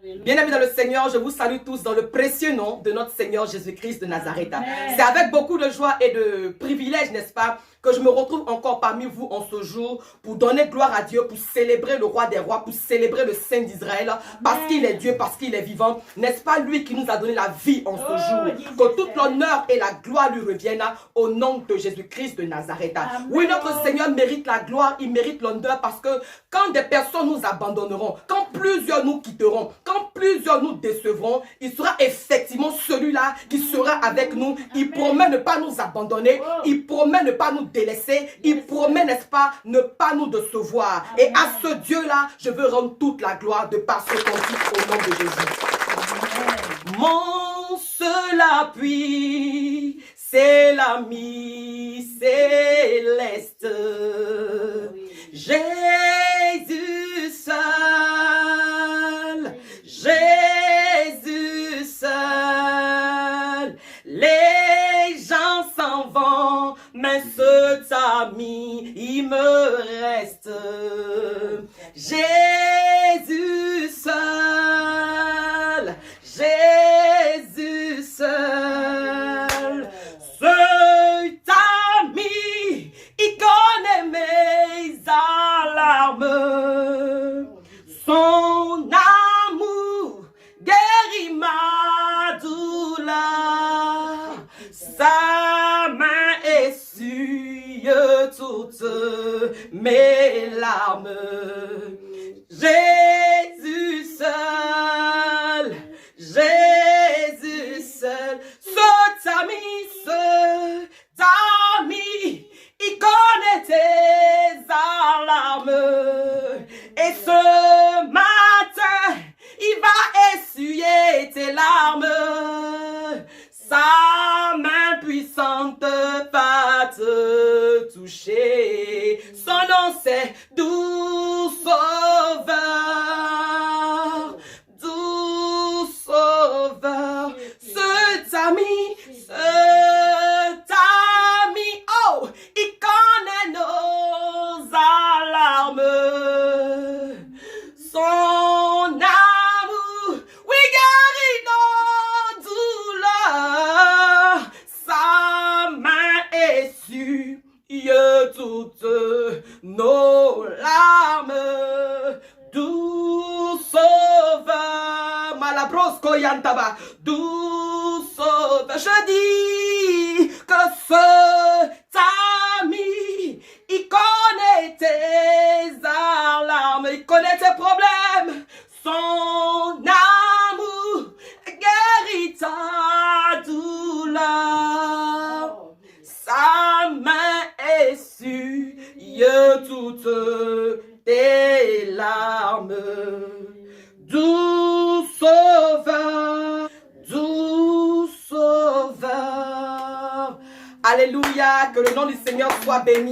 Bien-aimés dans le Seigneur, je vous salue tous dans le précieux nom de notre Seigneur Jésus-Christ de Nazareth. C'est avec beaucoup de joie et de privilège, n'est-ce pas, que je me retrouve encore parmi vous en ce jour pour donner gloire à Dieu, pour célébrer le roi des rois, pour célébrer le Saint d'Israël, parce qu'il est Dieu, parce qu'il est vivant. N'est-ce pas lui qui nous a donné la vie en ce jour? Que toute l'honneur et la gloire lui reviennent au nom de Jésus-Christ de Nazareth. Oui, notre Seigneur mérite la gloire, il mérite l'honneur, parce que quand des personnes nous abandonneront, quand plusieurs nous quitteront, quand plusieurs nous décevront, il sera effectivement celui-là qui sera avec nous. Il promet ne pas nous abandonner, il promet ne pas nous délaisser, il promet, n'est-ce pas, ne pas nous décevoir. Et à ce Dieu-là, je veux rendre toute la gloire de par ce qu'on dit au nom de Jésus. Mon seul appui, c'est l'ami céleste. Jésus seul, Jésus seul. Les gens s'en vont, mais cet ami, il me reste. Jésus seul, Jésus seul. Cet ami, il connaît mes alarmes. Son amour guérit ma douleur. Sa main essuie toutes mes larmes. Jésus seul, Jésus seul. Cet ami, il connaît tes alarmes. Et ce matin, il va essuyer tes larmes. Sa main puissante va te toucher. Son nom c'est doux sauveur, doux sauveur. Cet ami, oh, il connaît nos alarmes. Son amour, oui, guérit nos douleurs. Sa main essuie toutes nos larmes. Doux sauveur, Malabrosco Yantaba, doux sauveur. Je dis que cet ami, il connaît tes alarmes, il connaît tes problèmes. Son amour guérit ta douleur. Sa main essuie toutes tes larmes. Doux sauveur, doux sauveur. Alléluia, que le nom du Seigneur soit béni,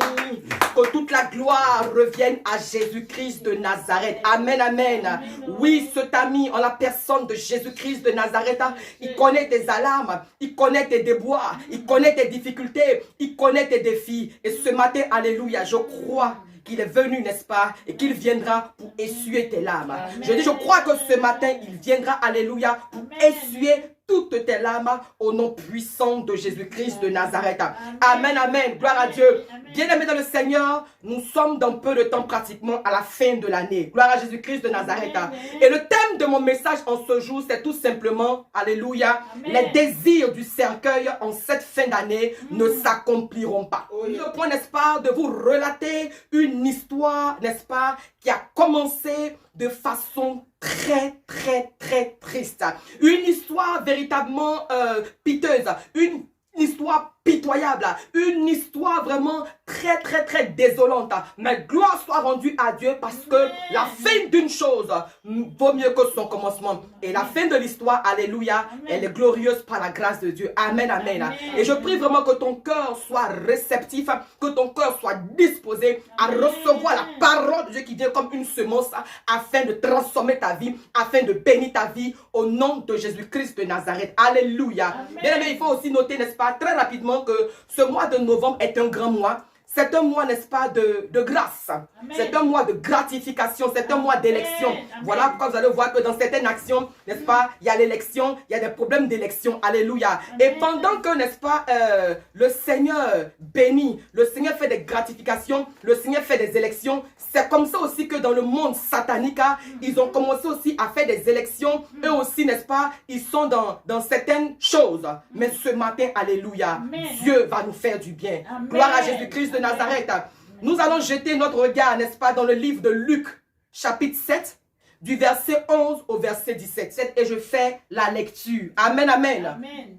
que toute la gloire revienne à Jésus-Christ de Nazareth. Amen, amen. Oui, cet ami en la personne de Jésus-Christ de Nazareth, il connaît tes alarmes, il connaît tes déboires, il connaît tes difficultés, il connaît tes défis. Et ce matin, alléluia, je crois qu'il est venu, n'est-ce pas, et qu'il viendra pour essuyer tes larmes. Amen. Je dis, je crois que ce matin, il viendra, alléluia, pour essuyer toutes tes larmes au nom puissant de Jésus-Christ de Nazareth. Amen, amen. Gloire à Dieu. Bien-aimés dans le Seigneur, nous sommes dans peu de temps pratiquement à la fin de l'année. Gloire à Jésus-Christ de Nazareth. Et le thème de mon message en ce jour, c'est tout simplement, alléluia, les désirs du cercueil en cette fin d'année ne s'accompliront pas. Le point, n'est-ce pas, de vous relater une histoire, n'est-ce pas, qui a commencé de façon très triste. Une histoire véritablement piteuse, une histoire pitoyable, une histoire vraiment très désolante. Mais gloire soit rendue à Dieu parce que la fin d'une chose vaut mieux que son commencement. Et la fin de l'histoire, alléluia, elle est glorieuse par la grâce de Dieu. Amen, amen. Et je prie vraiment que ton cœur soit réceptif, que ton cœur soit disposé à recevoir la parole de Dieu qui vient comme une semence afin de transformer ta vie, afin de bénir ta vie au nom de Jésus-Christ de Nazareth. Alléluia. Bien aimé, il faut aussi noter, n'est-ce pas, très rapidement que ce mois de novembre est un grand mois. c'est un mois, n'est-ce pas, de grâce. C'est un mois de gratification, c'est un mois d'élection. Voilà pourquoi vous allez voir que dans certaines actions, n'est-ce pas, il y a l'élection, il y a des problèmes d'élection. Alléluia. Et pendant que, n'est-ce pas, le Seigneur bénit, le Seigneur fait des gratifications, le Seigneur fait des élections, c'est comme ça aussi que dans le monde satanique, ils ont commencé aussi à faire des élections. Eux aussi, n'est-ce pas, ils sont dans certaines choses. Mais ce matin, alléluia, Dieu va nous faire du bien. Gloire à Jésus-Christ de Nazareth. Nous allons jeter notre regard, n'est-ce pas, dans le livre de Luc, chapitre 7, du verset 11 au verset 17. Et je fais la lecture. Amen, amen. Amen.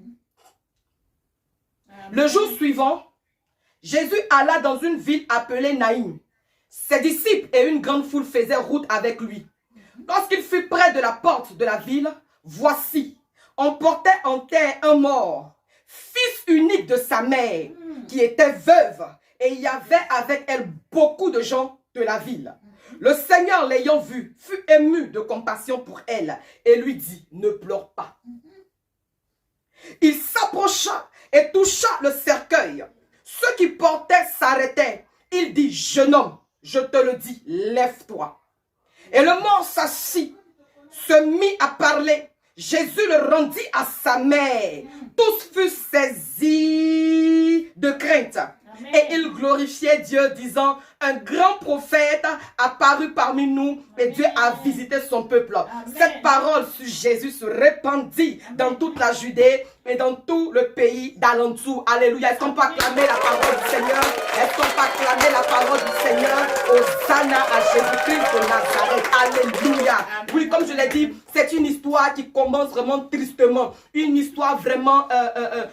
Le jour suivant, Jésus alla dans une ville appelée Naïm. Ses disciples et une grande foule faisaient route avec lui. Lorsqu'il fut près de la porte de la ville, voici, on portait en terre un mort, fils unique de sa mère, qui était veuve, et il y avait avec elle beaucoup de gens de la ville. Le Seigneur, l'ayant vue, fut ému de compassion pour elle et lui dit, ne pleure pas. Il s'approcha et toucha le cercueil. Ceux qui portaient s'arrêtaient. Il dit, jeune homme, je te le dis, lève-toi. Et le mort s'assit, se mit à parler. Jésus le rendit à sa mère. Tous furent saisis de crainte. Amen. Et ils glorifiaient Dieu, disant, un grand prophète apparut parmi nous et Dieu a visité son peuple. Amen. Cette parole sur Jésus se répandit dans toute la Judée et dans tout le pays d'alentour. Alléluia. Est-ce qu'on peut acclamer la parole du Seigneur? Est-ce qu'on peut acclamer la parole du Seigneur? Hosanna à Jésus-Christ de Nazareth. Alléluia. Oui, comme je l'ai dit, c'est une histoire qui commence vraiment tristement. Une histoire vraiment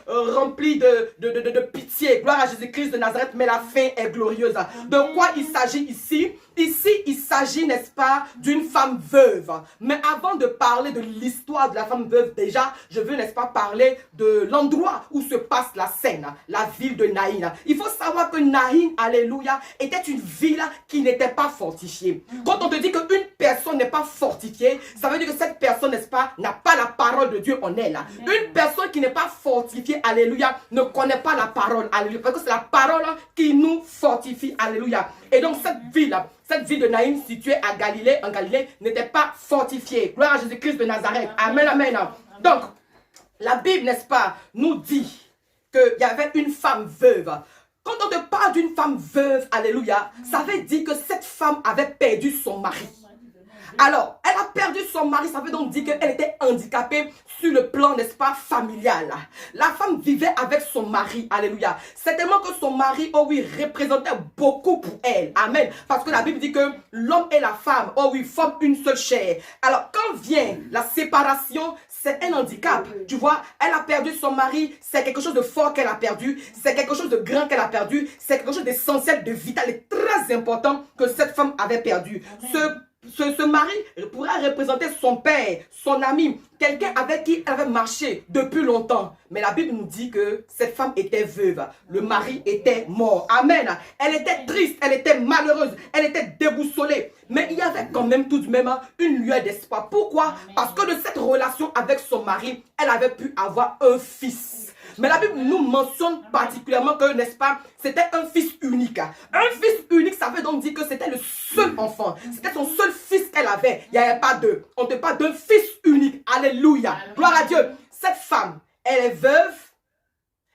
remplie de pitié. Gloire à Jésus-Christ de Nazareth, mais la fin est glorieuse. De quoi il s'agit ici? Ici, il s'agit, n'est-ce pas, d'une femme veuve. Mais avant de parler de l'histoire de la femme veuve, déjà, je veux, n'est-ce pas, parler de l'endroit où se passe la scène, la ville de Naïm. Il faut savoir que Naïm, alléluia, était une ville qui n'était pas fortifiée. Quand on te dit qu'une personne n'est pas fortifiée, ça veut dire que cette personne, n'est-ce pas, n'a pas la parole de Dieu en elle. Une personne qui n'est pas fortifiée, alléluia, ne connaît pas la parole, alléluia, parce que c'est la parole qui nous fortifie, alléluia. Et donc cette ville de Naïm située à Galilée, en Galilée, n'était pas fortifiée. Gloire à Jésus-Christ de Nazareth. Amen, amen. Donc, la Bible, n'est-ce pas, nous dit qu'il y avait une femme veuve. Quand on te parle d'une femme veuve, alléluia, ça veut dire que cette femme avait perdu son mari. Alors, elle a perdu son mari, ça veut donc dire qu'elle était handicapée sur le plan, n'est-ce pas, familial. La femme vivait avec son mari, alléluia. C'est tellement que son mari, oh oui, représentait beaucoup pour elle, amen. Parce que la Bible dit que l'homme et la femme, oh oui, forment une seule chair. Alors, quand vient la séparation, c'est un handicap, tu vois. Elle a perdu son mari, c'est quelque chose de fort qu'elle a perdu, c'est quelque chose de grand qu'elle a perdu, c'est quelque chose d'essentiel, de vital et très important que cette femme avait perdu. Ce mari pourrait représenter son père, son ami, quelqu'un avec qui elle avait marché depuis longtemps. Mais la Bible nous dit que cette femme était veuve. Le mari était mort. Amen. Elle était triste, elle était malheureuse, elle était déboussolée. Mais il y avait quand même tout de même une lueur d'espoir. Pourquoi? Parce que de cette relation avec son mari, elle avait pu avoir un fils. Mais la Bible nous mentionne particulièrement que, n'est-ce pas, c'était un fils unique. Un fils unique, ça veut donc dire que c'était le seul enfant. C'était son seul fils qu'elle avait. Il n'y avait pas deux. On te parle d'un fils unique. Alléluia. Gloire à Dieu. Cette femme, elle est veuve,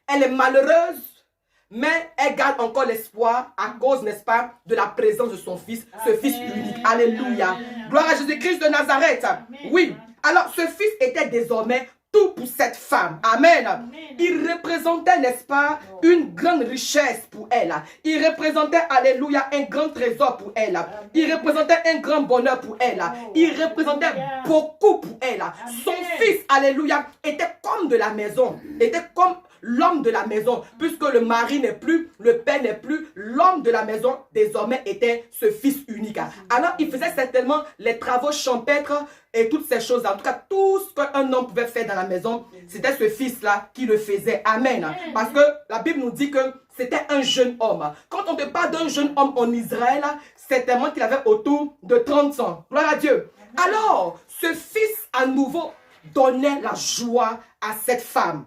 elle est malheureuse, mais elle garde encore l'espoir à cause, n'est-ce pas, de la présence de son fils, ce fils unique. Alléluia. Gloire à Jésus-Christ de Nazareth. Oui. Alors, ce fils était désormais tout pour cette femme. Amen. Il représentait, n'est-ce pas, une grande richesse pour elle. Il représentait, alléluia, un grand trésor pour elle. Il représentait un grand bonheur pour elle. Il représentait beaucoup pour elle. Son fils, alléluia, était comme de la maison. Était comme l'homme de la maison. Puisque le mari n'est plus, le père n'est plus, l'homme de la maison désormais était ce fils unique. Alors il faisait certainement les travaux champêtres et toutes ces choses-là. En tout cas, tout ce qu'un homme pouvait faire dans la maison, c'était ce fils-là qui le faisait. Amen. Parce que la Bible nous dit que c'était un jeune homme. Quand on te parle d'un jeune homme en Israël, certainement qu'il avait autour de 30 ans. Gloire à Dieu. Alors, ce fils à nouveau donnait la joie à cette femme.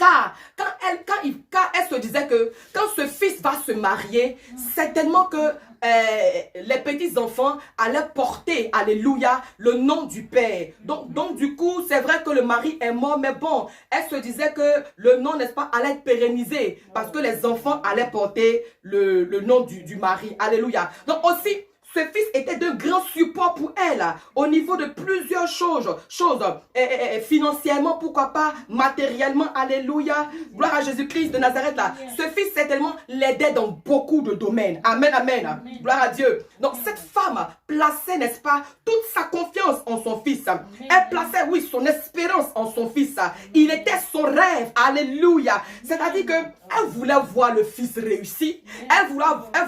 Car car elle se disait que quand ce fils va se marier, certainement que les petits-enfants allaient porter, alléluia, le nom du Père. Donc du coup, c'est vrai que le mari est mort, mais bon, elle se disait que le nom, n'est-ce pas, allait être pérennisé parce que les enfants allaient porter le nom du mari. Alléluia. Donc aussi, ce fils était de grand support pour elle au niveau de plusieurs choses, financièrement, pourquoi pas, matériellement, alléluia, gloire à Jésus-Christ de Nazareth là. Ce fils certainement l'aidait dans beaucoup de domaines. Amen, amen, gloire à Dieu. Donc cette femme plaçait, n'est-ce pas, toute sa confiance en son fils. Elle plaçait, oui, son espérance en son fils. Il était son rêve, alléluia. C'est-à-dire que elle voulait voir le fils réussir, elle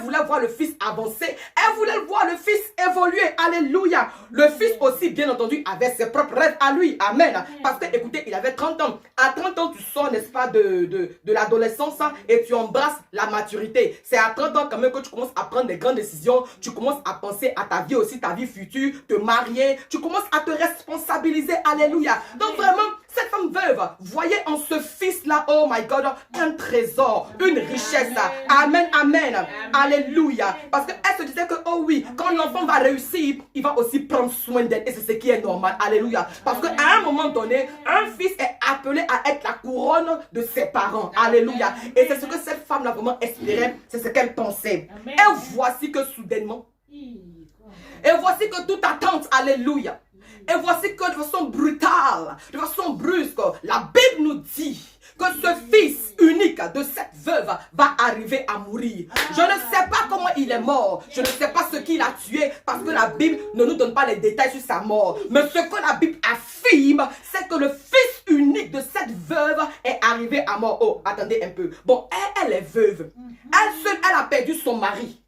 voulait voir le fils avancer, elle voulait voir le fils évoluer, alléluia. Le fils aussi, bien entendu, avait ses propres rêves à lui, amen. Parce que, écoutez, il avait 30 ans. À 30 ans, tu sors, n'est-ce pas, de l'adolescence et tu embrasses la maturité. C'est à 30 ans quand même que tu commences à prendre des grandes décisions, tu commences à penser à ta vie aussi, ta vie future, te marier, tu commences à te responsabiliser, alléluia. Donc vraiment, cette femme veuve voyait en ce fils-là, oh my God, un trésor, une richesse. Amen, amen, alléluia. Parce qu'elle se disait que, oh oui, quand l'enfant va réussir, il va aussi prendre soin d'elle. Et c'est ce qui est normal, alléluia. Parce qu'à un moment donné, un fils est appelé à être la couronne de ses parents, alléluia. Et c'est ce que cette femme-là vraiment espérait, c'est ce qu'elle pensait. Et voici que soudainement, et voici que toute attente, alléluia. Et voici que de façon brutale, de façon brusque, la Bible nous dit que ce fils unique de cette veuve va arriver à mourir. Je ne sais pas comment il est mort. Je ne sais pas ce qu'il a tué parce que la Bible ne nous donne pas les détails sur sa mort. Mais ce que la Bible affirme, c'est que le fils unique de cette veuve est arrivé à mort. Oh, attendez un peu. Bon, elle est veuve. Elle seule, elle a perdu son mari.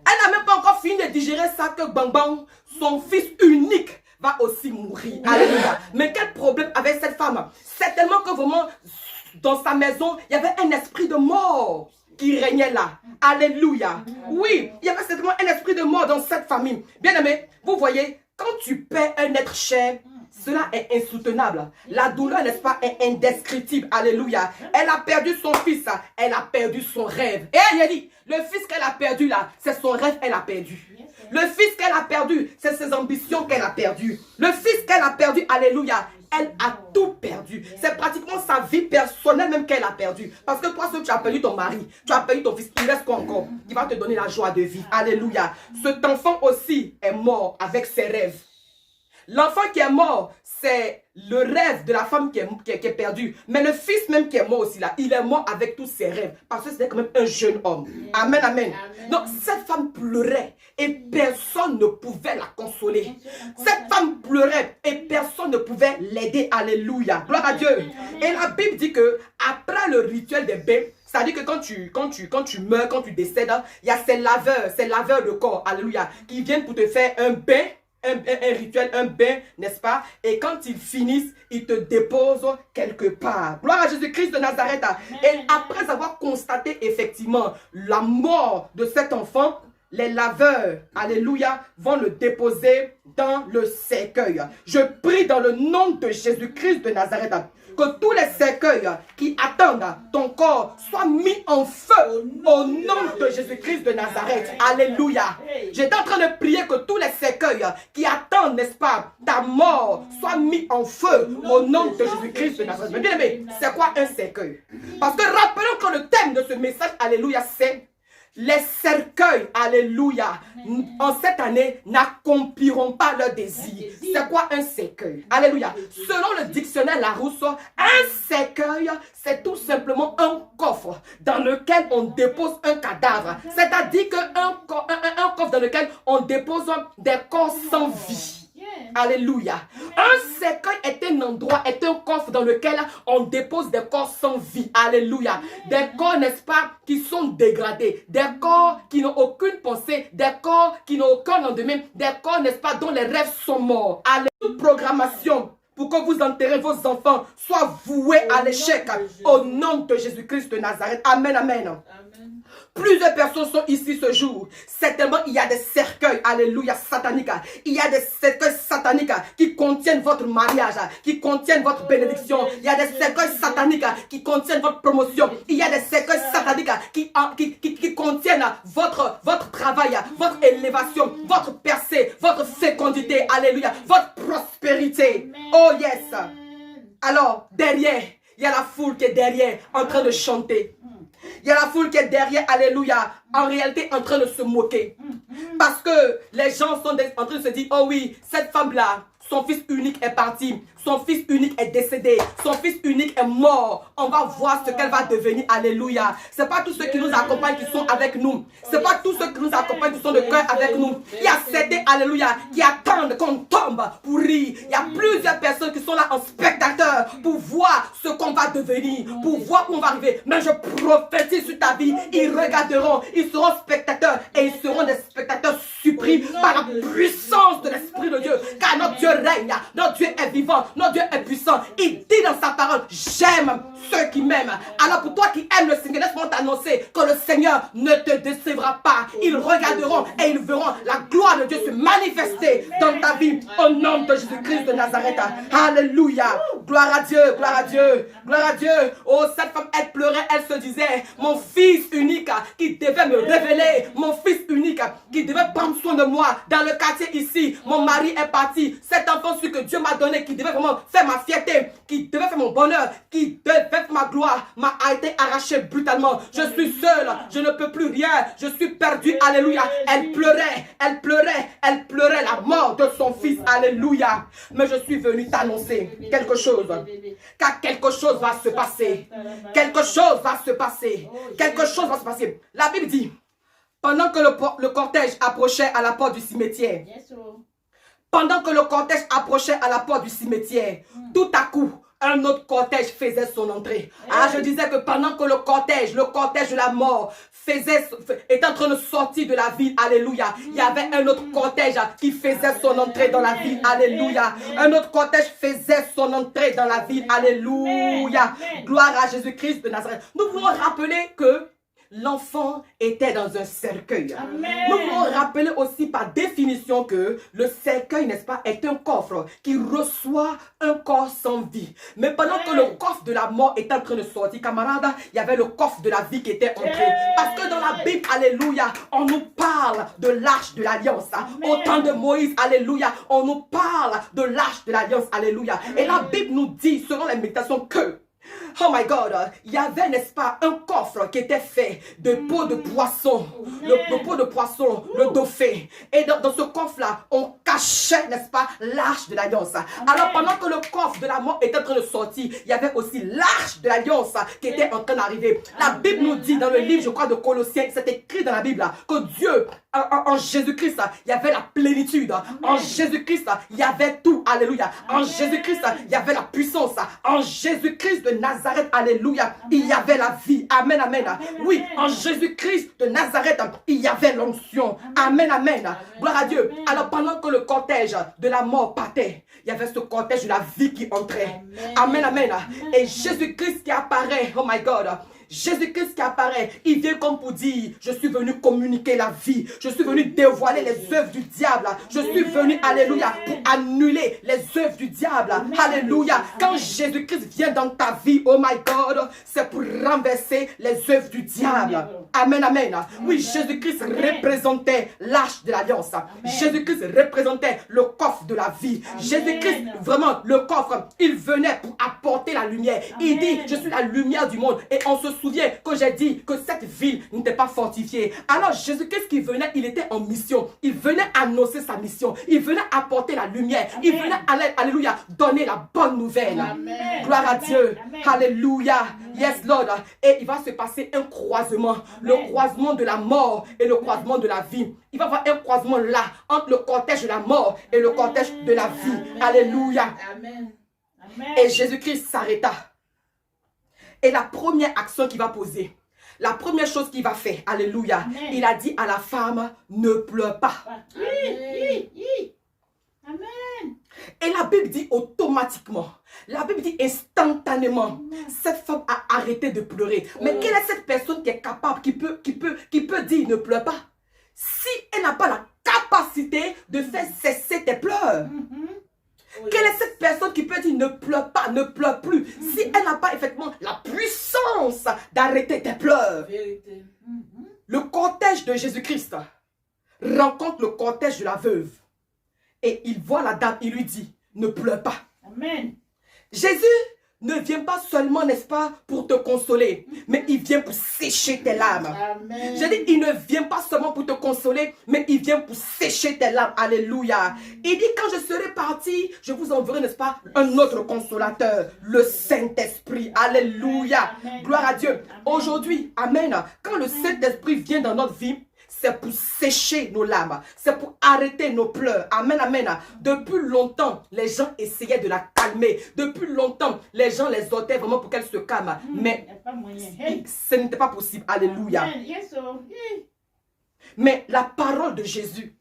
Elle n'a même pas encore fini de digérer ça que bang bang, son fils unique va aussi mourir. Alléluia. Mais quel problème avec cette femme? C'est tellement que vraiment, dans sa maison, il y avait un esprit de mort qui régnait là. Alléluia. Oui, il y avait certainement un esprit de mort dans cette famille. Bien aimé, vous voyez, quand tu perds un être cher, cela est insoutenable. La douleur, n'est-ce pas, est indescriptible. Alléluia. Elle a perdu son fils. Elle a perdu son rêve. Et elle a dit, le fils qu'elle a perdu là, c'est son rêve qu'elle a perdu. Le fils qu'elle a perdu, c'est ses ambitions qu'elle a perdu. Le fils qu'elle a perdu, alléluia, elle a tout perdu. C'est pratiquement sa vie personnelle même qu'elle a perdu. Parce que toi, tu as perdu ton mari, tu as perdu ton fils, il reste quoi encore? Qui va te donner la joie de vivre. Alléluia. Cet enfant aussi est mort avec ses rêves. L'enfant qui est mort, c'est le rêve de la femme qui est perdue. Mais le fils même qui est mort aussi là, il est mort avec tous ses rêves. Parce que c'était quand même un jeune homme. Amen, amen. Donc cette femme pleurait et personne ne pouvait la consoler. Cette femme pleurait et personne ne pouvait l'aider. Alléluia. Gloire à Dieu. Et la Bible dit que après le rituel des bains, c'est-à-dire que quand tu meurs, quand tu décèdes, il y a ces laveurs de corps, alléluia, qui viennent pour te faire un bain. Un rituel, un bain, n'est-ce pas? Et quand ils finissent, ils te déposent quelque part. Gloire à Jésus-Christ de Nazareth. Et après avoir constaté effectivement la mort de cet enfant, les laveurs, alléluia, vont le déposer dans le cercueil. Je prie dans le nom de Jésus-Christ de Nazareth que tous les cercueils qui attendent ton corps soient mis en feu au nom de Jésus-Christ de Nazareth. Alléluia. J'étais en train de prier que tous les cercueils qui attendent, n'est-ce pas, ta mort soient mis en feu au nom de Jésus-Christ de Nazareth. Mais bien aimé, c'est quoi un cercueil? Parce que rappelons que le thème de ce message, alléluia, c'est les cercueils, alléluia, en cette année, n'accompliront pas leurs désirs. C'est quoi un cercueil? Alléluia. Selon le dictionnaire Larousse, un cercueil, c'est tout simplement un coffre dans lequel on dépose un cadavre. C'est-à-dire qu'un coffre dans lequel on dépose des corps sans vie. Alléluia. Un cercueil est un endroit, est un coffre dans lequel on dépose des corps sans vie. Alléluia. Des corps, n'est-ce pas, qui sont dégradés. Des corps qui n'ont aucune pensée. Des corps qui n'ont aucun lendemain. Des corps, n'est-ce pas, dont les rêves sont morts. Alléluia. Toute programmation pour que vous enterrez vos enfants, soient voués à l'échec. Au nom de Jésus-Christ de Nazareth. Amen, amen. Amen. Plusieurs personnes sont ici ce jour. Certainement, il y a des cercueils, alléluia, sataniques. Il y a des cercueils sataniques qui contiennent votre mariage, qui contiennent votre bénédiction. Il y a des cercueils sataniques qui contiennent votre promotion. Il y a des cercueils sataniques qui contiennent votre travail, votre élévation, votre percée, votre fécondité, alléluia, votre prospérité. Oh yes. Alors, derrière, il y a la foule qui est derrière en train de chanter. Il y a la foule qui est derrière, alléluia, en réalité en train de se moquer. Parce que les gens sont en train de se dire, oh oui, cette femme-là, son fils unique est parti, son fils unique est décédé, son fils unique est mort. On va voir ce qu'elle va devenir, alléluia. Ce n'est pas tous ceux qui nous accompagnent qui sont avec nous. Ce n'est pas tous ceux qui nous accompagnent qui sont de cœur avec nous. Il y a certains, alléluia, qui attendent qu'on tombe pour rire. Il y a plusieurs personnes qui sont là en spectateur pour voir ce qu'on va devenir, pour voir où on va arriver. Mais je prophétise sur ta vie, ils regarderont, ils seront spectateurs et ils seront des spectateurs surpris par la puissance de l'Esprit de Dieu. Car notre Dieu règne, notre Dieu est vivant, notre Dieu est puissant. Il dit dans sa parole, j'aime ceux qui m'aiment. Alors pour toi qui aimes le Seigneur, laisse-moi t'annoncer que le Seigneur ne te décevra pas. Ils regarderont et ils verront la gloire de Dieu se manifester dans ta vie au nom de Jésus-Christ de Nazareth. Alléluia. Gloire à Dieu, gloire à Dieu, gloire à Dieu. Oh, cette femme, elle pleurait, elle se disait, mon fils unique qui devait me révéler, mon fils unique qui devait prendre soin de moi dans le quartier ici. Mon mari est parti. Cet enfant celui que Dieu m'a donné, qui devait vraiment faire ma fierté, qui devait faire mon bonheur, qui devait faire ma gloire, m'a été arraché brutalement. Je suis seule, je ne peux plus rien, je suis perdu, alléluia. Elle pleurait, elle pleurait, elle pleurait la mort de son fils, alléluia. Mais je suis venu t'annoncer quelque chose, car quelque chose va se passer, quelque chose va se passer, quelque chose va se passer. La Bible dit, pendant que le cortège approchait à la porte du cimetière, pendant que le cortège approchait à la porte du cimetière, tout à coup, un autre cortège faisait son entrée. Ah, je disais que pendant que le cortège de la mort était en train de sortir de la ville, alléluia, il y avait un autre cortège qui faisait son entrée dans la ville, alléluia. Un autre cortège faisait son entrée dans la ville, alléluia. Gloire à Jésus-Christ de Nazareth. Nous voulons rappeler que l'enfant était dans un cercueil. Amen. Nous voulons rappeler aussi par définition que le cercueil, n'est-ce pas, est un coffre qui reçoit un corps sans vie. Mais pendant que le coffre de la mort est en train de sortir, camarades, il y avait le coffre de la vie qui était entré. Parce que dans la Bible, alléluia, on nous parle de l'arche de l'alliance. Au temps de Moïse, alléluia, on nous parle de l'arche de l'alliance, alléluia. Et la Bible nous dit, selon les méditations, que oh my God, il y avait, n'est-ce pas, un coffre qui était fait de peau de poisson, le peau de poisson, le dauphin. Et dans ce coffre-là, on cachait, n'est-ce pas, l'arche de l'alliance. Alors pendant que le coffre de la mort était en train de sortir, il y avait aussi l'arche de l'alliance qui était en train d'arriver. La Bible nous dit dans le livre, je crois, de Colossiens, c'est écrit dans la Bible, que Dieu, en Jésus-Christ, il y avait la plénitude. En Jésus-Christ, il y avait tout. Alléluia. En Jésus-Christ, il y avait la puissance. En Jésus-Christ de Nazareth, alléluia, il y avait la vie. Amen, amen. Oui, en Jésus-Christ de Nazareth, il y avait l'onction. Amen, amen. Gloire à Dieu. Alors pendant que le cortège de la mort partait, il y avait ce cortège de la vie qui entrait. Amen, amen. Et Jésus-Christ qui apparaît, oh my God, Jésus-Christ qui apparaît, il vient comme pour dire, je suis venu communiquer la vie, je suis venu dévoiler les œuvres du diable, je suis venu, alléluia, pour annuler les œuvres du diable, alléluia. Quand Jésus-Christ vient dans ta vie, oh my God, c'est pour renverser les œuvres du diable. Amen, amen. Oui, Jésus-Christ représentait l'arche de l'alliance. Jésus-Christ représentait le coffre de la vie. Jésus-Christ, vraiment, le coffre, il venait pour apporter la lumière. Il dit, je suis la lumière du monde. Et on se souvient que j'ai dit que cette ville n'était pas fortifiée. Alors Jésus-Christ qui venait, il était en mission. Il venait annoncer sa mission. Il venait apporter la lumière. Il venait, alléluia, donner la bonne nouvelle. Amen. Gloire à Dieu. Amen. Alléluia. Yes, Lord. Et il va se passer un croisement. Amen. Le croisement de la mort et le croisement de la vie. Il va y avoir un croisement là, entre le cortège de la mort et le cortège de la vie. Amen. Alléluia. Amen. Amen. Et Jésus-Christ s'arrêta. Et la première action qu'il va poser, la première chose qu'il va faire, alléluia, amen, il a dit à la femme, ne pleure pas. Amen. Amen. Et la Bible dit automatiquement, la Bible dit instantanément, cette femme a arrêté de pleurer. Mais quelle est cette personne qui est capable, qui peut dire ne pleure pas? Si elle n'a pas la capacité de faire cesser tes pleurs. Quelle est cette personne qui peut dire ne pleure pas, ne pleure plus, si elle n'a pas effectivement la puissance d'arrêter tes pleurs? Le cortège de Jésus-Christ rencontre le cortège de la veuve. Et il voit la dame, il lui dit, ne pleure pas. Amen. Jésus ne vient pas seulement, n'est-ce pas, pour te consoler, mais il vient pour sécher tes larmes. Amen. Je dis, il ne vient pas seulement pour te consoler, mais il vient pour sécher tes larmes. Alléluia. Il dit, quand je serai parti, je vous enverrai, n'est-ce pas, un autre consolateur, le Saint-Esprit. Alléluia. Amen. Gloire à Dieu. Amen. Aujourd'hui, amen, quand le Saint-Esprit vient dans notre vie, c'est pour sécher nos larmes. C'est pour arrêter nos pleurs. Amen, amen. Depuis longtemps, les gens essayaient de la calmer. Depuis longtemps, les gens les ôtaient vraiment pour qu'elle se calme. Mais ce n'était pas possible. Alléluia. Mais la parole de Jésus,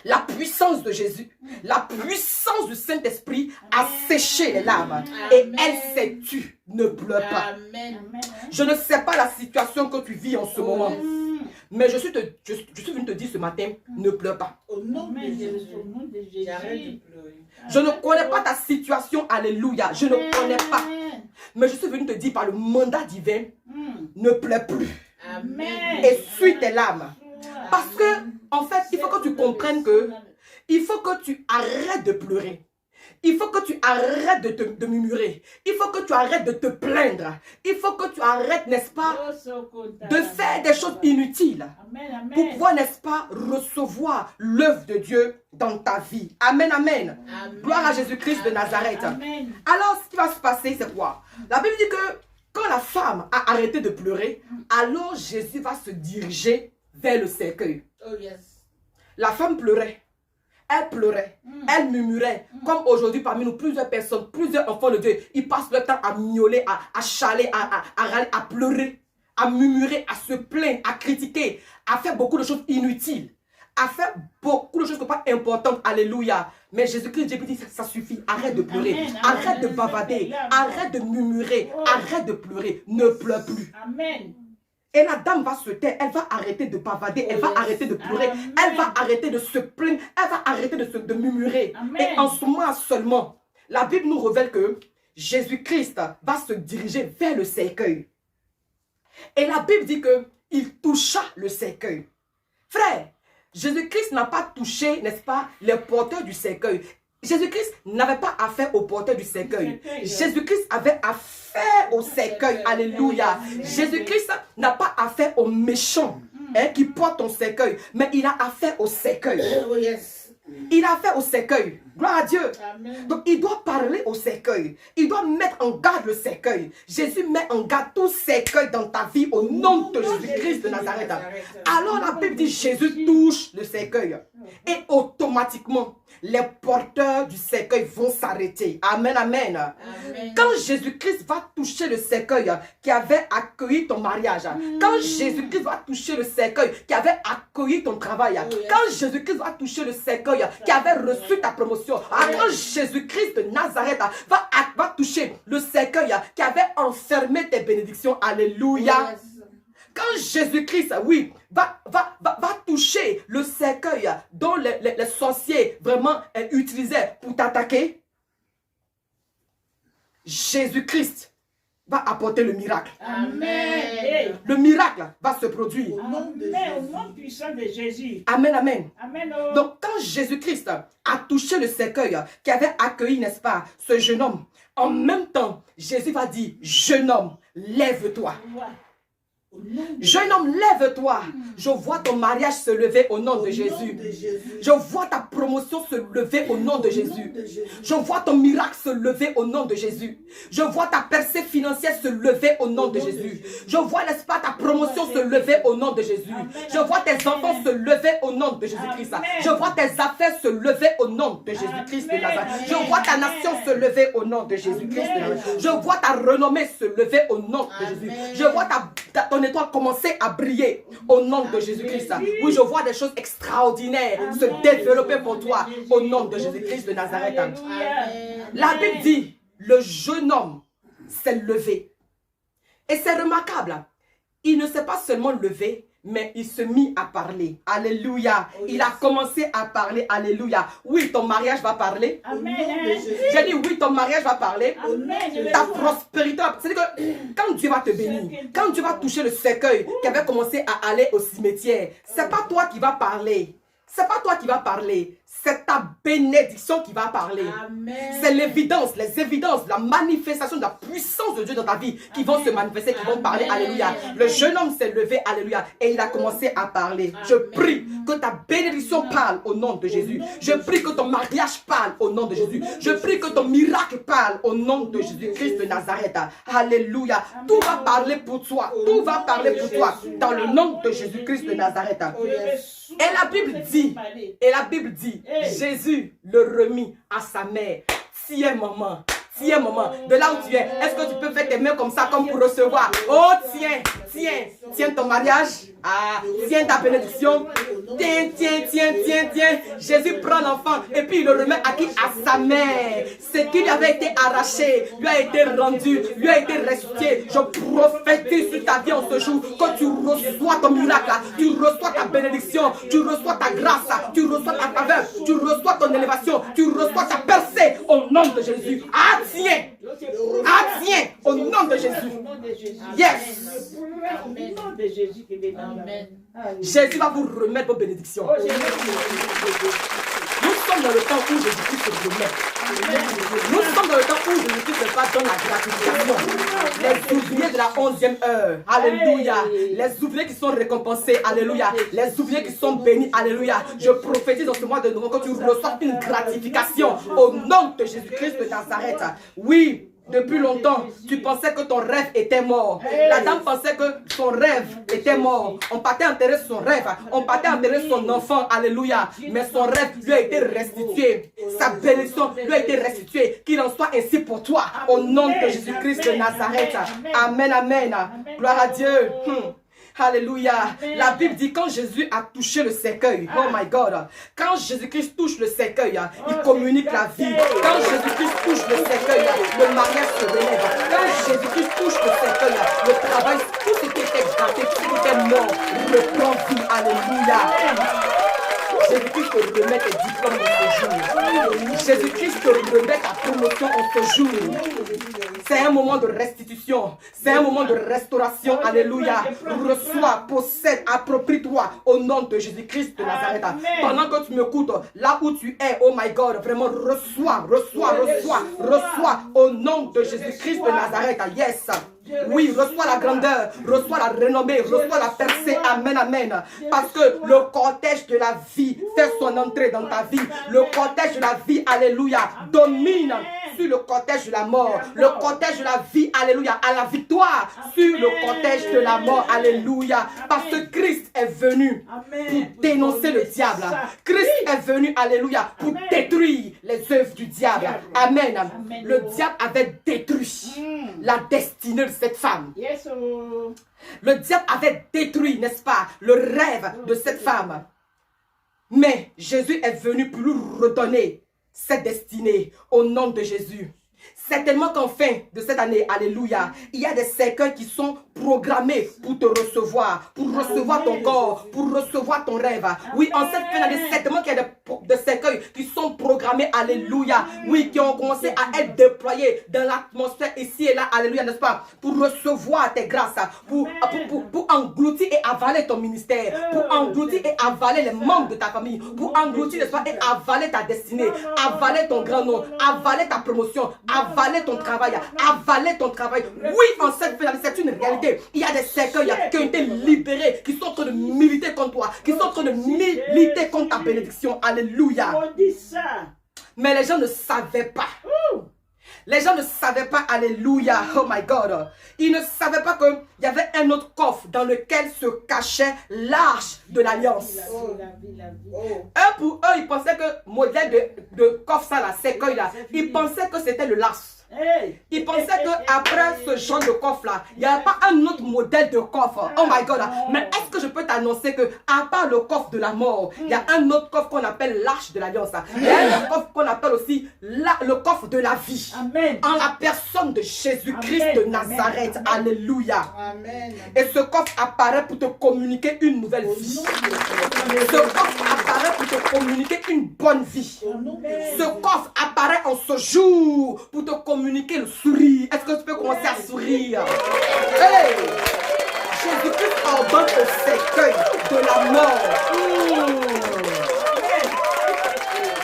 la puissance de Jésus, la puissance du Saint-Esprit a séché les larmes. Et elle s'est tue. Ne pleure pas. Amen. Je ne sais pas la situation que tu vis en ce moment. Mais je suis venu te dire ce matin, ne pleure pas. Au nom de Jésus, j'arrête de pleurer. Je ne connais pas ta situation, alléluia. Je ne connais pas. Mais je suis venu te dire par le mandat divin, ne pleure plus. Amen. Essuie tes larmes. Parce que, en fait, il faut que tu comprennes que il faut que tu arrêtes de pleurer. Il faut que tu arrêtes de murmurer. Il faut que tu arrêtes de te plaindre. Il faut que tu arrêtes, n'est-ce pas, de faire des choses inutiles. Pour pouvoir, n'est-ce pas, recevoir l'œuvre de Dieu dans ta vie. Amen, amen. Gloire à Jésus-Christ de Nazareth. Amen. Alors, ce qui va se passer, c'est quoi? La Bible dit que quand la femme a arrêté de pleurer, alors Jésus va se diriger vers le cercueil. Oh yes. La femme pleurait. Elle pleurait, elle murmurait. Comme aujourd'hui parmi nous, plusieurs personnes, plusieurs enfants de Dieu, ils passent leur temps à miauler, à chaler, à râler, à pleurer, à murmurer, à se plaindre, à critiquer, à faire beaucoup de choses inutiles, à faire beaucoup de choses qui ne sont pas importantes. Alléluia. Mais Jésus-Christ, Dieu dit, ça suffit. Arrête de pleurer, Amen, arrête amen, de bavarder, amen. arrête de murmurer, arrête de pleurer, ne pleure plus. Amen. Et la dame va se taire, elle va arrêter de bavarder, elle va arrêter de pleurer, Amen. elle va arrêter de se plaindre, elle va arrêter de murmurer. Amen. Et en ce moment seulement, la Bible nous révèle que Jésus-Christ va se diriger vers le cercueil. Et la Bible dit qu'il toucha le cercueil. Frère, Jésus-Christ n'a pas touché, n'est-ce pas, les porteurs du cercueil. Jésus-Christ n'avait pas affaire aux porteurs du cercueil. Jésus-Christ avait affaire au cercueil. Alléluia. Jésus-Christ n'a pas affaire aux méchants qui portent ton cercueil. Mais il a affaire au cercueil. Oh yes. Il a affaire au cercueil. Gloire à Dieu. Amen. Donc il doit parler au cercueil. Il doit mettre en garde le cercueil. Jésus met en garde tout cercueil dans ta vie au nom de Jésus-Christ de Nazareth. Alors la Bible dit Jésus touche le cercueil. Et automatiquement, les porteurs du cercueil vont s'arrêter. Amen, amen. Amen. Quand Jésus-Christ va toucher le cercueil qui avait accueilli ton mariage, quand Jésus-Christ va toucher le cercueil qui avait accueilli ton travail, quand Jésus-Christ va toucher le cercueil qui avait reçu ta promotion, quand Jésus-Christ de Nazareth va toucher le cercueil qui avait enfermé tes bénédictions, alléluia. Yes. Quand Jésus-Christ, oui, va toucher le cercueil dont les sorciers vraiment utilisaient pour t'attaquer, Jésus-Christ va apporter le miracle. Amen. Le miracle va se produire. Amen. Au nom puissant de Jésus. Amen, amen. Amen. Donc, quand Jésus-Christ a touché le cercueil qui avait accueilli, n'est-ce pas, ce jeune homme, en même temps, Jésus va dire, jeune homme, lève-toi. Jeune homme, lève-toi. Je vois ton mariage se lever au nom de Jésus. Je vois ta promotion se lever au nom de Jésus. Je vois ton miracle se lever au nom de Jésus. Je vois ta percée financière se lever au nom de Jésus. Je vois, n'est-ce pas, ta promotion se lever au nom de Jésus. Je vois tes enfants se lever au nom de Jésus-Christ. Amen. Je vois tes affaires se lever au nom de Jésus-Christ de Nazareth. Je vois ta nation se lever au nom de Jésus-Christ de Nazareth. Je vois ta renommée se lever au nom de Jésus. Je vois ton étoile commencer à briller au nom de Jésus-Christ. Oui, je vois des choses extraordinaires se développer pour toi au nom de Jésus-Christ de Nazareth. La Bible dit, le jeune homme s'est levé. Et c'est remarquable. Il ne s'est pas seulement levé, mais il se mit à parler. Alléluia. Il a commencé à parler. Alléluia. Oui, ton mariage va parler. Amen. J'ai dit oui, ton mariage va parler. Amen. Ta prospérité. C'est-à-dire que quand Dieu va te bénir, quand Dieu va toucher le cercueil qui avait commencé à aller au cimetière, c'est pas toi qui vas parler. C'est pas toi qui vas parler. C'est ta bénédiction qui va parler. C'est l'évidence, les évidences, la manifestation de la puissance de Dieu dans ta vie qui vont se manifester, qui vont parler. Alléluia. Le jeune homme s'est levé, alléluia, et il a commencé à parler. Je prie que ta bénédiction parle au nom de Jésus. Je prie que ton mariage parle au nom de Jésus. Je prie que ton miracle parle au nom de Jésus-Christ de Nazareth. Alléluia. Tout va parler pour toi. Tout va parler pour toi dans le nom de Jésus-Christ de Nazareth. Et la Bible dit, Jésus le remit à sa mère. Tiens, maman. Tiens, maman. De là où tu es, est-ce que tu peux faire tes mains comme ça, comme pour recevoir? Oh, tiens ton mariage. Ah, tiens ta bénédiction. Tiens. Jésus prend l'enfant et puis il le remet à qui? À sa mère. Ce qui lui avait été arraché, lui a été rendu, lui a été restitué. Je prophétise sur ta vie en ce jour que tu reçois ton miracle, tu reçois ta bénédiction, tu reçois ta grâce, tu reçois ta faveur, tu reçois ton élévation, tu reçois ta percée au nom de Jésus. Ah, tiens, au nom de Jésus. Yes. Jésus va vous remettre vos bénédictions. Nous sommes dans le temps où Jésus-Christ se remet. Nous sommes dans le temps où Jésus-Christ se passe dans la gratification. Les ouvriers de la 11e heure. Alléluia. Les ouvriers qui sont récompensés. Alléluia. Les ouvriers qui sont bénis. Alléluia. Je prophétise dans ce mois de novembre que tu reçois une gratification au nom de Jésus-Christ de Nazareth. Oui. Depuis longtemps, tu pensais que ton rêve était mort. La dame pensait que son rêve était mort. On partait enterrer son rêve. On partait enterrer son enfant. Alléluia. Mais son rêve lui a été restitué. Sa bénédiction lui a été restituée. Qu'il en soit ainsi pour toi. Au nom de Jésus-Christ de Nazareth. Amen, amen. Gloire à Dieu. Alléluia. La Bible dit quand Jésus a touché le cercueil, oh my God, quand Jésus-Christ touche le cercueil, il communique la vie. Quand Jésus-Christ touche le cercueil, le mariage se relève. Quand Jésus-Christ touche le cercueil, le travail, tout ce qui était gâté, tout ce qui était mort, reprend vie. Alléluia. Jésus-Christ te remet tes diplômes en ce jour. Jésus-Christ te remet ta promotion en ce jour. C'est un moment de restitution. C'est un moment de restauration. Alléluia. Reçois, possède, approprie-toi au nom de Jésus-Christ de Nazareth. Pendant que tu m'écoutes, là où tu es, oh my God, vraiment reçois au nom de Jésus-Christ de Nazareth. Yes. Oui, reçois la grandeur, reçois la renommée, reçois la percée. Amen, amen. Parce que le cortège de la vie fait son entrée dans ta vie. Le cortège de la vie, alléluia, domine sur le cortège de la mort. Le cortège de la vie, alléluia, à la victoire sur le cortège de la mort, alléluia. Parce que Christ est venu pour dénoncer le diable. Christ est venu, alléluia, pour détruire les œuvres du diable. Amen. Le diable avait détruit la destinée de cette femme. Le diable avait détruit, n'est-ce pas, le rêve de cette femme. Mais Jésus est venu pour lui redonner cette destinée au nom de Jésus. Certainement qu'en fin de cette année, alléluia, il y a des cercueils qui sont programmés pour te recevoir, pour recevoir ton corps, pour recevoir ton rêve. Oui, en cette fin d'année, certainement qu'il y a des cercueils qui sont programmés, alléluia, oui, qui ont commencé à être déployés dans l'atmosphère ici et là, alléluia, n'est-ce pas, pour recevoir tes grâces, pour engloutir et avaler ton ministère, pour engloutir et avaler les membres de ta famille, pour engloutir, n'est-ce pas, et avaler ta destinée, avaler ton grand nom, avaler ta promotion, avaler ton travail, avaler ton travail. Oui, en cette fin d'année, c'est une réalité. Il y a des cercueils qui ont été libérés, qui sont en train de militer contre toi, qui sont en train de militer contre ta bénédiction. Alléluia. Mais les gens ne savaient pas. Les gens ne savaient pas, alléluia, oh my God. Ils ne savaient pas qu'il y avait un autre coffre dans lequel se cachait l'arche de l'alliance. Eux, pour eux, ils pensaient que modèle de coffre, ça, là, cercueil, là, ils pensaient que c'était le lars. Ils pensaient qu'après ce genre de coffre-là, il n'y avait pas un autre modèle de coffre. Oh my God. Mais est-ce que je peux t'annoncer que à part le coffre de la mort, il y a un autre coffre qu'on appelle l'arche de l'alliance. Il y a un autre coffre qu'on appelle aussi le coffre de la vie. Amen. En la personne de Jésus-Christ de Nazareth. Alléluia. Amen. Et ce coffre apparaît pour te communiquer une nouvelle vie. Ce coffre apparaît pour te communiquer une bonne vie. Ce coffre apparaît en ce jour pour te communiquer le sourire. Est-ce que tu peux commencer à sourire? Hey! Jésus-Christ ordonne au cercueil de la mort.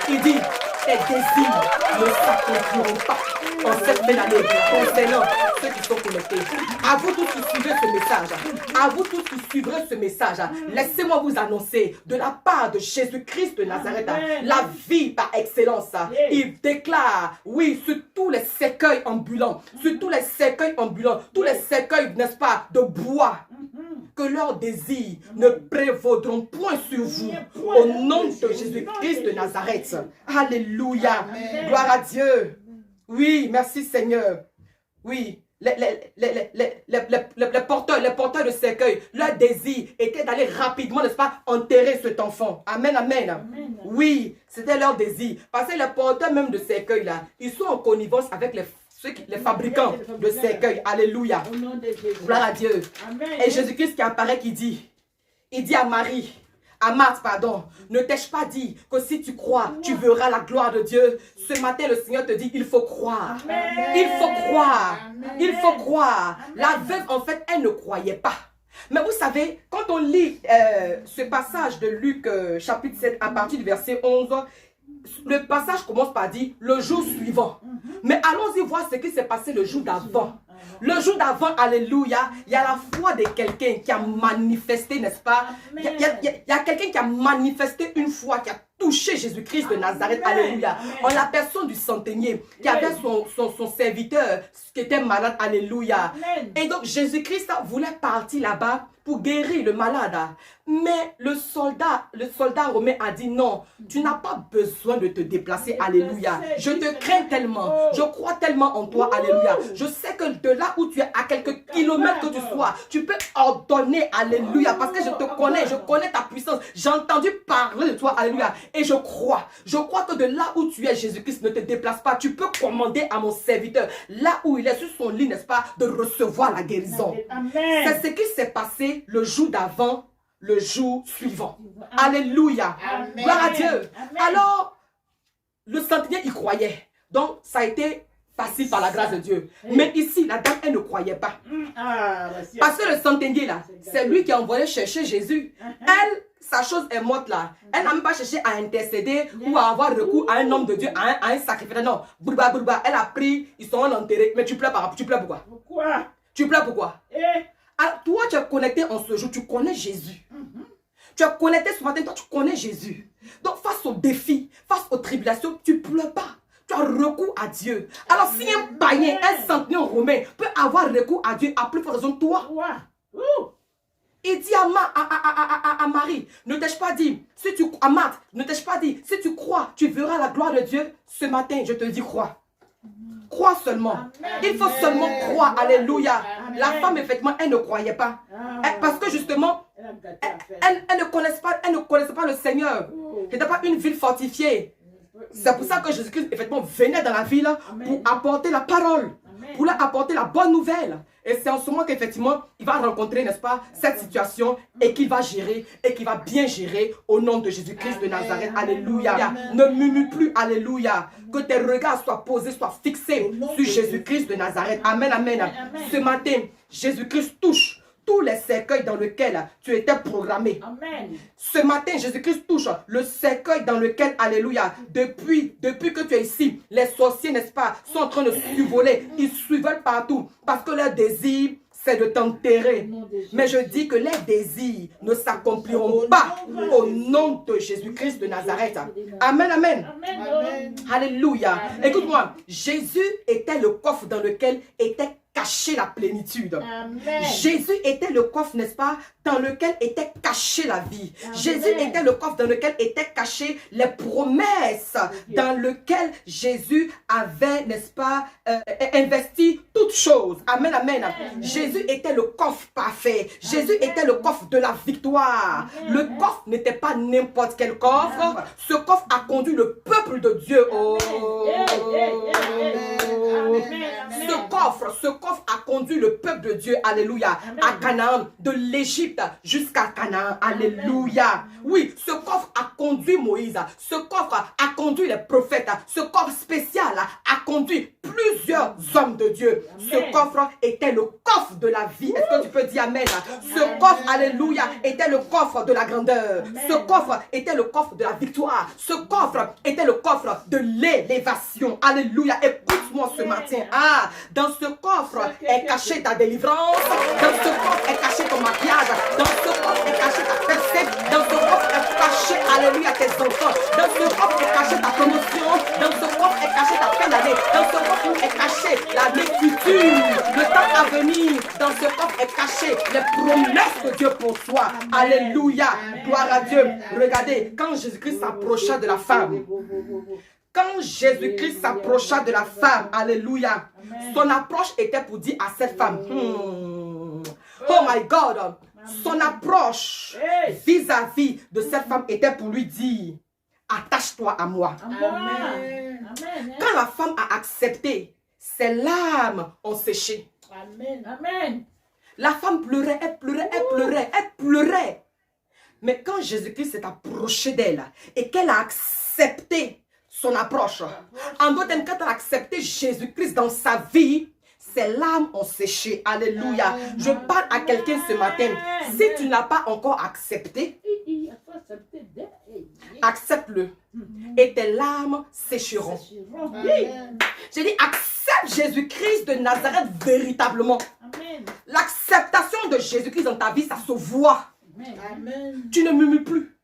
Il dit, tes désirs ne s'accompliront pas en cette belle année concernant ceux qui sont connectés. À vous tous qui suivez ce message, à vous tous qui suivrez ce message, laissez-moi vous annoncer de la part de Jésus-Christ de Nazareth, la vie par excellence. Il déclare, oui, sur tous les cercueils ambulants, sur tous les cercueils ambulants, tous les cercueils, n'est-ce pas, de bois, que leurs désirs ne prévaudront point sur vous, au nom de Jésus-Christ de Nazareth. Alléluia. Gloire à Dieu. Oui, merci Seigneur. Oui, les porteurs de cercueil, leur désir était d'aller rapidement, n'est-ce pas, enterrer cet enfant. Amen, amen. Oui, c'était leur désir. Parce que les porteurs même de cercueil, là, ils sont en connivence avec les fabricants de cercueil. Alléluia. Gloire à Dieu. Et Jésus-Christ qui apparaît, qui dit, il dit à Marie, à Marthe, pardon, ne t'ai-je pas dit que si tu crois, tu verras la gloire de Dieu? Ce matin, le Seigneur te dit, il faut croire. Il faut croire. Il faut croire. La veuve, en fait, elle ne croyait pas. Mais vous savez, quand on lit ce passage de Luc, chapitre 7, à partir du verset 11, le passage commence par dire le jour suivant. Mais allons-y voir ce qui s'est passé le jour d'avant. Le jour d'avant, alléluia, il y a la foi de quelqu'un qui a manifesté, n'est-ce pas? Il y a quelqu'un qui a manifesté une foi, qui a touché Jésus-Christ de Nazareth, alléluia. En la personne du centenier, qui avait son serviteur qui était malade, alléluia. Et donc Jésus-Christ voulait partir là-bas pour guérir le malade. Mais le soldat romain a dit non, tu n'as pas besoin de te déplacer, alléluia. Je te crains tellement, je crois tellement en toi, alléluia. Je sais que de là où tu es, à quelques kilomètres que tu sois, tu peux ordonner, alléluia, parce que je te connais, je connais ta puissance. J'ai entendu parler de toi, alléluia. Et je crois que de là où tu es, Jésus-Christ, ne te déplace pas. Tu peux commander à mon serviteur, là où il est sur son lit, n'est-ce pas, de recevoir la guérison. C'est ce qui s'est passé le jour d'avant, le jour suivant. Alléluia. Gloire à Dieu. Alors, le centenier y croyait. Donc, ça a été facile par la grâce de Dieu. Mais ici, la dame, elle ne croyait pas. Parce que le centenier, là, c'est lui qui a envoyé chercher Jésus. Elle, sa chose est morte là. Elle n'a même pas cherché à intercéder ou à avoir recours à un homme de Dieu, à un sacrificateur. Non, boulba, elle a pris, ils sont enterrés. Mais tu pleures pourquoi? Pourquoi? Tu pleures pourquoi? Alors, toi, tu es connecté en ce jour, tu connais Jésus. Tu es connecté ce matin, toi, tu connais Jésus. Donc, face aux défis, face aux tribulations, tu ne pleures pas. Tu as recours à Dieu. Alors, si un païen, un centenier romain peut avoir recours à Dieu, à plus forte raison, toi. Il dit à Marie, ne t'ai-je pas dit, à Marthe, ne t'ai-je pas dit, si tu crois, tu verras la gloire de Dieu. Ce matin, je te dis, crois. Crois seulement. Il faut seulement croire. Alléluia. La femme, effectivement, elle ne croyait pas. Parce que justement, elle ne connaissait pas le Seigneur. Ce n'était pas une ville fortifiée. C'est pour ça que Jésus-Christ, effectivement, venait dans la ville pour apporter la parole, pour leur apporter la bonne nouvelle. Et c'est en ce moment qu'effectivement, il va rencontrer, n'est-ce pas, cette situation et qu'il va gérer et qu'il va bien gérer au nom de Jésus-Christ de Nazareth. Alléluia. Ne murmure plus, alléluia. Que tes regards soient posés, soient fixés sur Jésus-Christ de Nazareth. Amen, amen. Ce matin, Jésus-Christ touche tous les cercueils dans lesquels tu étais programmé. Amen. Ce matin, Jésus-Christ touche le cercueil dans lequel, alléluia, depuis que tu es ici, les sorciers, n'est-ce pas, sont en train de survoler. Ils survolent partout parce que leur désir, c'est de Au t'enterrer. nom de Mais je Jésus. dis que les désirs ne s'accompliront pas au nom de Jésus-Christ de Nazareth. Amen, amen. Amen. Amen. Alléluia. Amen. Écoute-moi, Jésus était le coffre dans lequel était cachée la plénitude. Amen. Jésus était le coffre, n'est-ce pas, dans lequel était cachée la vie. Amen. Jésus était le coffre dans lequel étaient cachées les promesses, dans lequel Jésus avait, n'est-ce pas, investi toutes choses. Amen, amen. Jésus était le coffre parfait. Jésus était le coffre de la victoire. Le coffre n'était pas n'importe quel coffre. Ce coffre a conduit le peuple de Dieu. Oh. Ce coffre a conduit le peuple de Dieu, alléluia, à Canaan, de l'Égypte jusqu'à Canaan, alléluia. Oui, ce coffre a conduit Moïse, ce coffre a conduit les prophètes, ce coffre spécial a conduit plusieurs hommes de Dieu. Ce coffre était le coffre de la vie. Est-ce que tu peux dire amen? Ce coffre, alléluia, était le coffre de la grandeur. Ce coffre était le coffre de la victoire. Ce coffre était le coffre de l'élévation. Alléluia. Écoute-moi ce matin. Ah, dans ce coffre est cachée ta délivrance. Dans ce coffre est caché ton mariage. Dans ce coffre est caché ta percée. Dans ce coffre est caché, alléluia, tes enfants. Dans ce coffre est caché ta promotion. Dans ce coffre est caché ta fin d'année. Dans ce coffre est caché l'année future. Le temps à venir. Dans ce coffre est caché les promesses de Dieu pour toi. Alléluia. Gloire à Dieu. Regardez, quand Jésus-Christ s'approcha de la femme. Quand Jésus-Christ s'approcha de la femme, alléluia, son approche était pour dire à cette femme, oh my God, son approche vis-à-vis de cette femme était pour lui dire, attache-toi à moi. Amen. Quand la femme a accepté, ses larmes ont séché. Amen. Amen. La femme pleurait, elle pleurait, elle pleurait, elle pleurait. Mais quand Jésus-Christ s'est approché d'elle et qu'elle a accepté son approche, en d'autres termes, quand elle a accepté Jésus-Christ dans sa vie, ses larmes ont séché. Alléluia. Je parle à quelqu'un ce matin. Si tu ne l'as pas encore accepté, accepte-le et tes larmes sécheront. Amen. J'ai dit, accepte Jésus-Christ de Nazareth véritablement. Amen. L'acceptation de Jésus-Christ dans ta vie, ça se voit. Amen. Tu ne murmures plus.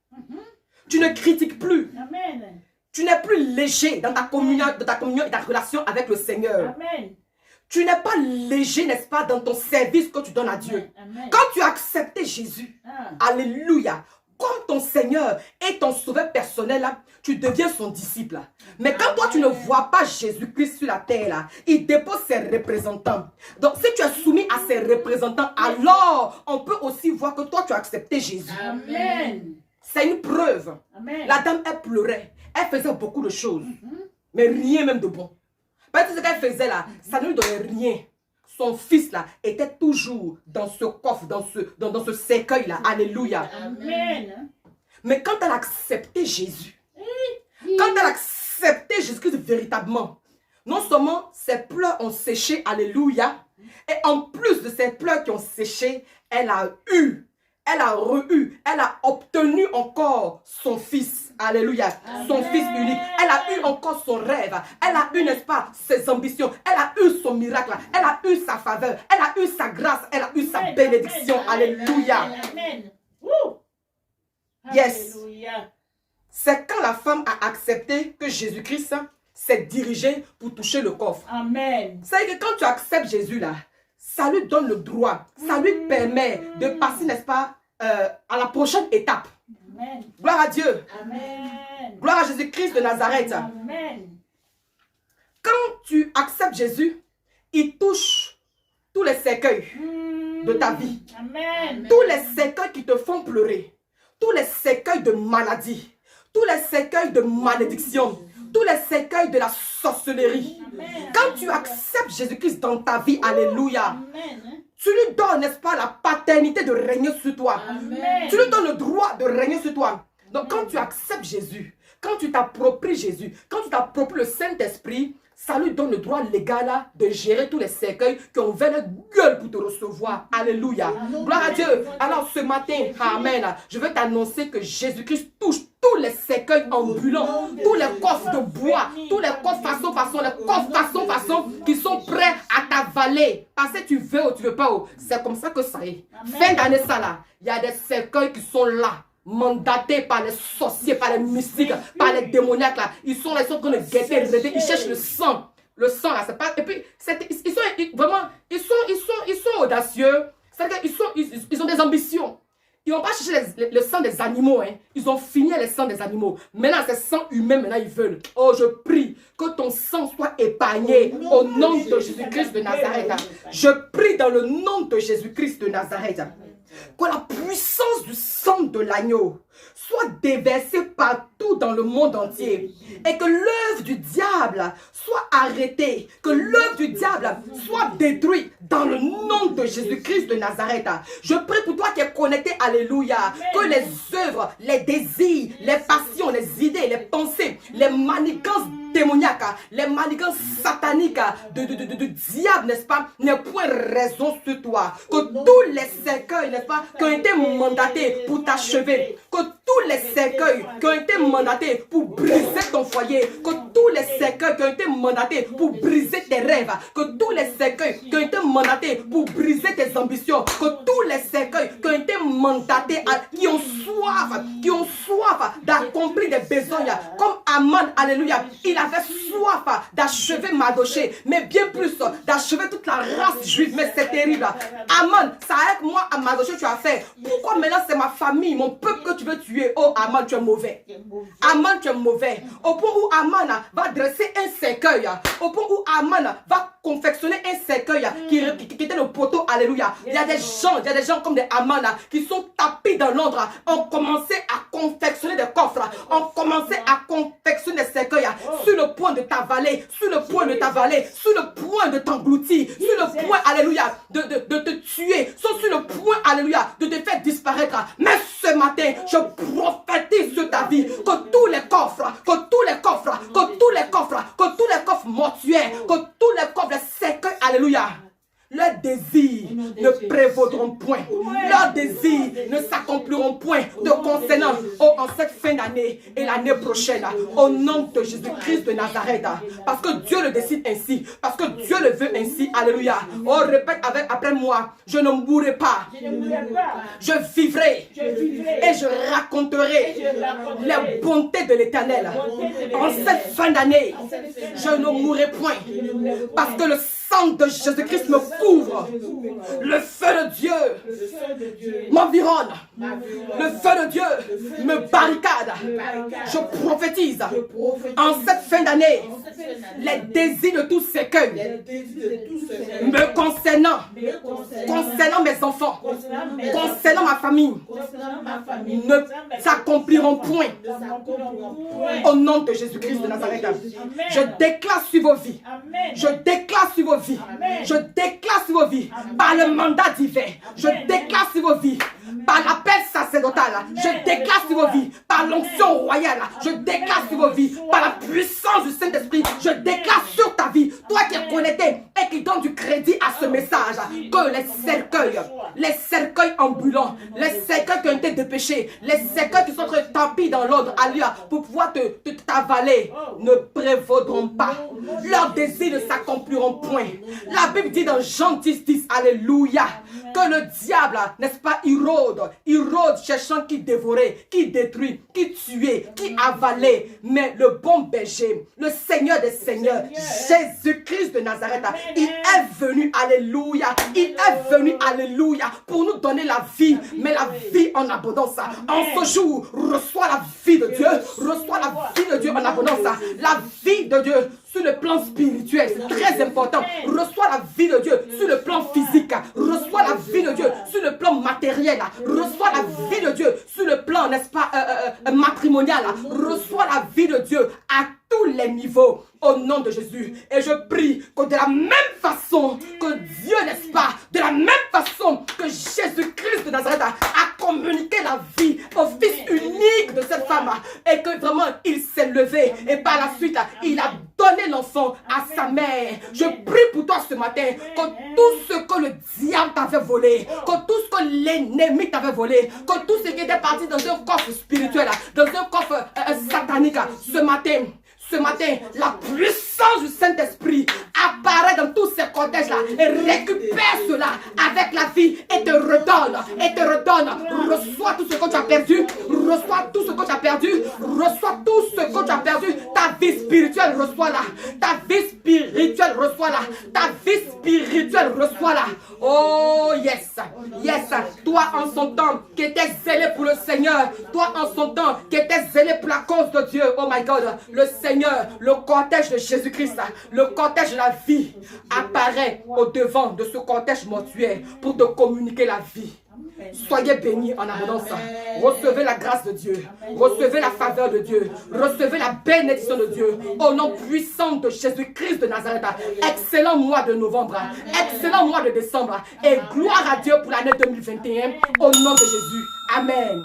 Tu ne critiques plus. Amen. Tu n'es plus léger dans ta communion et ta relation avec le Seigneur. Amen. Tu n'es pas léger, n'est-ce pas, dans ton service que tu donnes à Dieu. Amen. Quand tu as accepté Jésus, alléluia, comme ton Seigneur et ton sauveur personnel, là, tu deviens son disciple. Mais quand toi, tu ne vois pas Jésus-Christ sur la terre, là, il dépose ses représentants. Donc, si tu es soumis à ses représentants, alors on peut aussi voir que toi, tu as accepté Jésus. Amen. C'est une preuve. Amen. La dame, elle pleurait. Elle faisait beaucoup de choses. Mais rien même de bon. Parce que ce qu'elle faisait là, ça ne lui donnait rien. Son fils là était toujours dans ce coffre, dans ce cercueil là. Alléluia. Amen. Mais quand elle a accepté Jésus, quand elle a accepté Jésus-Christ véritablement, non seulement ses pleurs ont séché, alléluia, et en plus de ses pleurs qui ont séché, elle a obtenu encore son fils, alléluia, son fils unique. Elle a eu encore son rêve, elle a eu, n'est-ce pas, ses ambitions, elle a eu son miracle, elle a eu sa faveur, elle a eu sa grâce, elle a eu sa bénédiction, alléluia. Amen. Woo. Yes. Alléluia. C'est quand la femme a accepté que Jésus-Christ s'est dirigé pour toucher le coffre. Amen. C'est que quand tu acceptes Jésus là, ça lui donne le droit, ça lui permet de passer, n'est-ce pas, à la prochaine étape. Amen. Gloire à Dieu. Amen. Gloire à Jésus-Christ de Nazareth. Amen. Quand tu acceptes Jésus, il touche tous les cercueils de ta vie. Amen. Tous les cercueils qui te font pleurer. Tous les cercueils de maladie. Tous les cercueils de malédiction. Tous les cercueils de la sorcellerie. Amen. Quand tu acceptes Jésus-Christ dans ta vie, alléluia, Amen. tu lui donnes, n'est-ce pas, la paternité de régner sur toi. Amen. Tu lui donnes le droit de régner sur toi. Donc quand tu acceptes Jésus, quand tu t'appropries Jésus, quand tu t'appropries le Saint-Esprit, ça lui donne le droit légal là, de gérer tous les cercueils qui ont ouvert leur gueule pour te recevoir. Alléluia. Gloire à Dieu. Alors ce matin, amen, je veux t'annoncer que Jésus-Christ touche tous les cercueils ambulants, tous les coffres de bois, tous les coffres façon, les coffres façon qui sont prêts à t'avaler. Parce que tu veux ou tu veux pas. C'est comme ça que ça est. Fin d'année ça là, il y a des cercueils qui sont là, mandatés par les sorciers, par les mystiques, par les démoniaques là. Ils sont là, ils sont en train de guetter, ils cherchent le sang. Le sang là, c'est pas. Et puis, ils sont vraiment, ils sont audacieux. C'est-à-dire qu'ils ont des ambitions. Ils n'ont pas cherché le sang des animaux, hein. Ils ont fini les sangs des animaux. Maintenant, c'est sang humain, maintenant ils veulent. Oh, je prie que ton sang soit épargné au nom de Jésus-Christ de Nazareth. Je prie dans le nom de Jésus-Christ de Nazareth que la puissance du sang de l'agneau soit déversée partout dans le monde entier et que l'œuvre du diable soit arrêtée, que l'œuvre du diable soit détruite dans le nom de Jésus-Christ de Nazareth. Je prie pour toi qui es connecté, alléluia, que les œuvres, les désirs, les passions, les idées, les pensées, les manigances démoniaques, les manigances sataniques de diable, n'est-ce pas, n'aient point raison sur toi. Que tous les cercueils, n'est-ce pas, qui ont été mandatés pour t'achever, que tous les cercueils qui ont été mandatés pour briser ton foyer, que tous les cercueils qui ont été mandatés pour briser tes rêves, que tous les cercueils qui ont été mandatés pour briser tes ambitions, que tous les cercueils qui ont été mandatés, qui ont soif d'accomplir des besoins, comme Aman, alléluia, il avait soif d'achever Mardochée, mais bien plus d'achever toute la race juive, mais c'est terrible. Aman, ça avec moi à Mardochée tu as fait. Pourquoi maintenant c'est ma famille, mon peuple que tu veux tuer? Oh Aman, tu es mauvais. Aman, tu es mauvais. Au point où Aman va dresser un cercueil, au point où Aman va confectionner un cercueil qui était le poteau, alléluia. Il y a des gens comme des Aman qui sont tapés dans Londres, ont commencé à confectionner des coffres, ont commencé à confectionner des cercueils sur le point de t'avaler, sur le point de t'avaler, sur le point de t'engloutir, sur le point, alléluia, de te tuer, sont sur le point, alléluia, de te faire disparaître. Mais ce matin, je prophétise sur ta vie que tous les coffres, mortuaires, que tous les coffres, les cercueils, alléluia, leurs désirs ne prévaudront point. Leurs désirs ne s'accompliront point de concernant en cette fin d'année et l'année prochaine. Au nom de Jésus-Christ de Nazareth. Parce que Dieu le décide ainsi. Parce que Dieu le veut ainsi. Alléluia. Oh, répète après moi. Je ne mourrai pas. Je vivrai. Et je raconterai les bontés de l'Éternel. En cette fin d'année, je ne mourrai point. Parce que le sang de Jésus-Christ me couvre. Le feu de Dieu m'environne. Le feu de Dieu me barricade. Je prophétise en cette fin d'année les désirs de tous cercueils me concernant mes enfants, concernant ma famille, ne s'accompliront point. Au nom de Jésus-Christ de Nazareth, je déclare sur vos vies. Je déclare sur vos vies. Je déclare sur vos vies par le mandat divin. Je déclare sur vos vies par l'appel sacerdotal. Je déclare sur vos vies par l'onction royale. Je déclare sur vos vies par la puissance du Saint-Esprit. Je déclare sur ta vie, toi qui es connecté et qui donne du crédit à ce message, que les cercueils ambulants, les cercueils qui ont été dépêchés, les cercueils qui sont tapis dans l'ordre, alléluia, pour pouvoir t'avaler, ne prévaudront pas. Leurs désirs ne s'accompliront point. La Bible dit dans Jean 10, alléluia, que le diable, n'est-ce pas, irrode cherchant qui dévorait, qui détruit, qui tuait, qui avalait. Mais le bon berger, le Seigneur des Seigneurs, Jésus-Christ de Nazareth, il est venu, alléluia, il est venu, alléluia, pour nous donner la vie, mais la vie en abondance. En ce jour, reçois la vie de Dieu, reçois la vie de Dieu en abondance, la vie de Dieu sur le plan spirituel, c'est très important. Reçois la vie de Dieu sur le plan physique, reçois la vie de Dieu sur le plan matériel, reçois la vie de Dieu sur le plan, n'est-ce pas, matrimonial, reçois la vie de Dieu à tous tous les niveaux au nom de Jésus. Et je prie que de la même façon que Dieu, n'est-ce pas, de la même façon que Jésus-Christ de Nazareth a communiqué la vie au Fils unique de cette femme et que vraiment il s'est levé et par la suite il a donné l'enfant à sa mère. Je prie pour toi ce matin que tout ce que le diable t'avait volé, que tout ce que l'ennemi t'avait volé, que tout ce qui était parti dans un coffre spirituel, dans un coffre satanique, ce matin, la puissance du Saint-Esprit apparaît dans tous ces cortèges-là et récupère cela avec la vie et te redonne, Reçois tout ce que tu as perdu, reçois tout ce que tu as perdu, reçois tout ce que tu as perdu. Ta vie spirituelle, reçois-la. Ta vie spirituelle, reçois-la. Ta vie spirituelle, reçois-la. Oh yes, yes. Toi en son temps qui étais zélé pour le Seigneur, toi en son temps qui étais zélé pour la cause de Dieu, oh my God, le Seigneur, le cortège de Jésus-Christ, le cortège de la vie apparaît au devant de ce cortège mortuaire pour te communiquer la vie. Soyez bénis en abondance. Recevez la grâce de Dieu. Recevez la faveur de Dieu. Recevez la bénédiction de Dieu. Au nom puissant de Jésus-Christ de Nazareth. Excellent mois de novembre. Excellent mois de décembre. Et gloire à Dieu pour l'année 2021. Au nom de Jésus. Amen.